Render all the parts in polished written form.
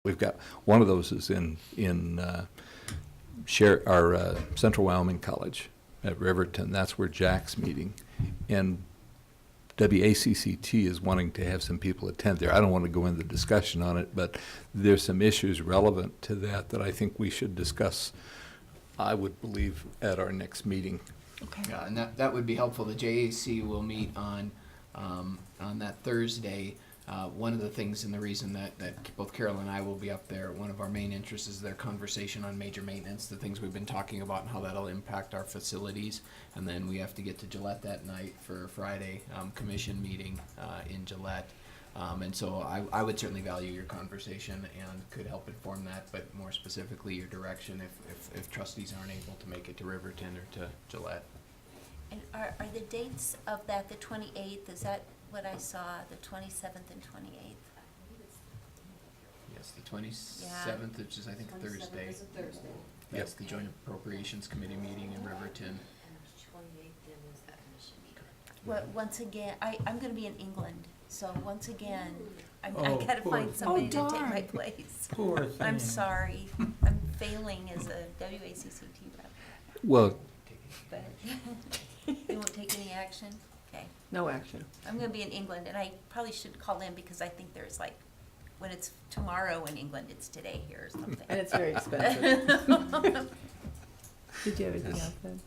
We've got, one of those is in Central Wyoming College at Riverton. That's where Jack's meeting. And WACCT is wanting to have some people attend there. I don't want to go into the discussion on it, but there's some issues relevant to that I think we should discuss, I would believe, at our next meeting. Okay. Yeah, and that would be helpful. The JAC will meet on that Thursday. One of the things and the reason that both Carol and I will be up there, one of our main interests is their conversation on major maintenance, the things we've been talking about and how that'll impact our facilities. And then we have to get to Gillette that night for a Friday commission meeting in Gillette. And so I would certainly value your conversation and could help inform that, but more specifically your direction if trustees aren't able to make it to Riverton or to Gillette. And are the dates of that the 28th? Is that what I saw, the 27th and 28th? Yes, the 27th, which is I think Thursday. Is a Thursday. That's the Joint Appropriations Committee meeting in Riverton. And 28th then is that commission meeting. Well, once again, I'm going to be in England, so once again, I Oh, got to poor find thing. somebody to take darn. my place. Poor thing. I'm sorry. I'm failing as a WACCT rep. Well, But you won't take any action? Okay. No action. I'm going to be in England, and I probably should call in because I think there's like, when it's tomorrow in England, it's today here or something. And it's very expensive. Did you have anything else then?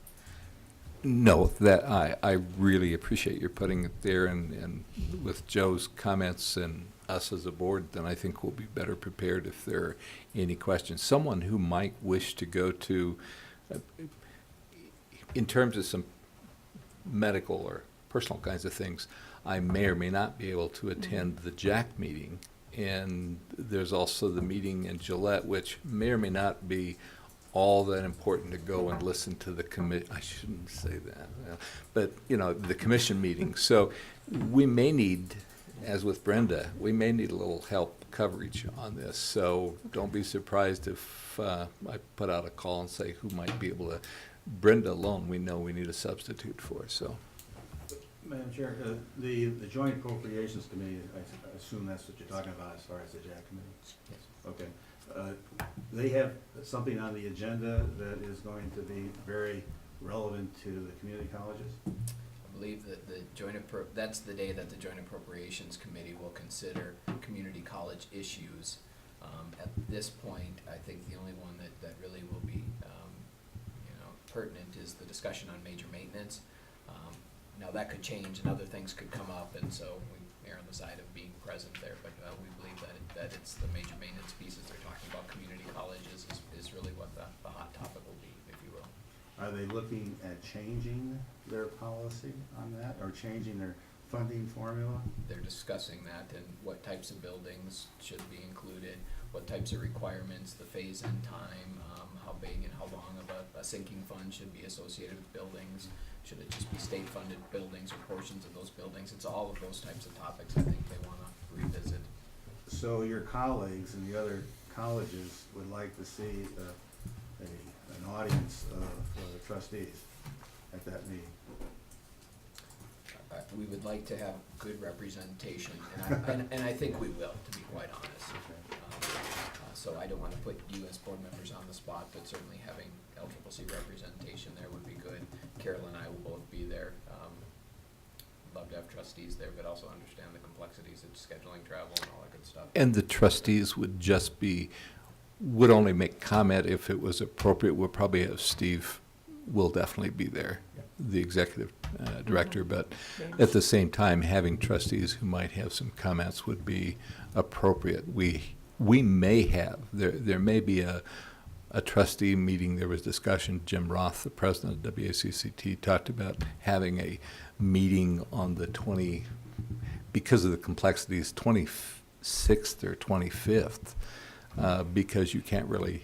no, that I really appreciate your putting it there, and with Joe's comments and us as a board, then I think we'll be better prepared if there are any questions. Someone who might wish to go to, in terms of some medical or personal kinds of things, I may or may not be able to attend the JAC meeting. And there's also the meeting in Gillette, which may or may not be all that important to go and listen to the I shouldn't say that, but, the commission meeting. So we may need, as with Brenda, we may need a little help coverage on this. So don't be surprised if I put out a call and say who might be able to. Brenda alone, we know we need a substitute for, so. Madam Chair, the Joint Appropriations Committee, I assume that's what you're talking about as far as the JAC committee? Yes. Okay. They have something on the agenda that is going to be very relevant to the community colleges? I believe that that's the day that the Joint Appropriations Committee will consider community college issues. At this point, I think the only one that really will be pertinent is the discussion on major maintenance. Now that could change and other things could come up, and so we err on the side of being present there, but we believe that it's the major maintenance pieces they're talking about. Community colleges is really what the hot topic will be, if you will. Are they looking at changing their policy on that, or changing their funding formula? They're discussing that and what types of buildings should be included, what types of requirements, the phase-in time, how big and how long of a sinking fund should be associated with buildings. Should it just be state-funded buildings or portions of those buildings? It's all of those types of topics I think they want to revisit. So your colleagues in the other colleges would like to see an audience of trustees at that meeting? We would like to have good representation, and I think we will, to be quite honest. So I don't want to put you as board members on the spot, but certainly having LCCC representation there would be good. Carol and I will both be there. Love to have trustees there, but also understand the complexities of scheduling travel and all that good stuff. And the trustees would only make comment if it was appropriate. We'll probably have Steve will definitely be there, the executive director, but at the same time, having trustees who might have some comments would be appropriate. We may have, there may be a trustee meeting. There was discussion, Jim Roth, the president of WACCT, talked about having a meeting on the because of the complexities, 26th or 25th, because you can't really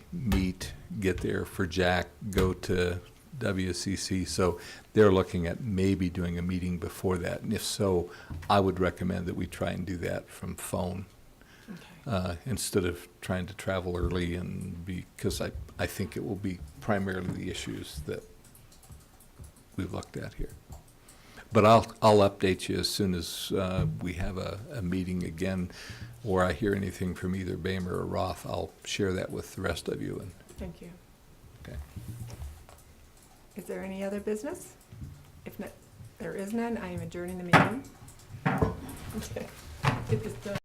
get there for JAC, go to WCC, so they're looking at maybe doing a meeting before that, and if so, I would recommend that we try and do that from phone. Instead of trying to travel early, and because I think it will be primarily the issues that we've looked at here. But I'll update you as soon as we have a meeting again. or I hear anything from either Bamer or Roth, I'll share that with the rest of you. And Thank you. okay. Is there any other business? If not, there is none, I am adjourning the meeting. Okay. Get this done.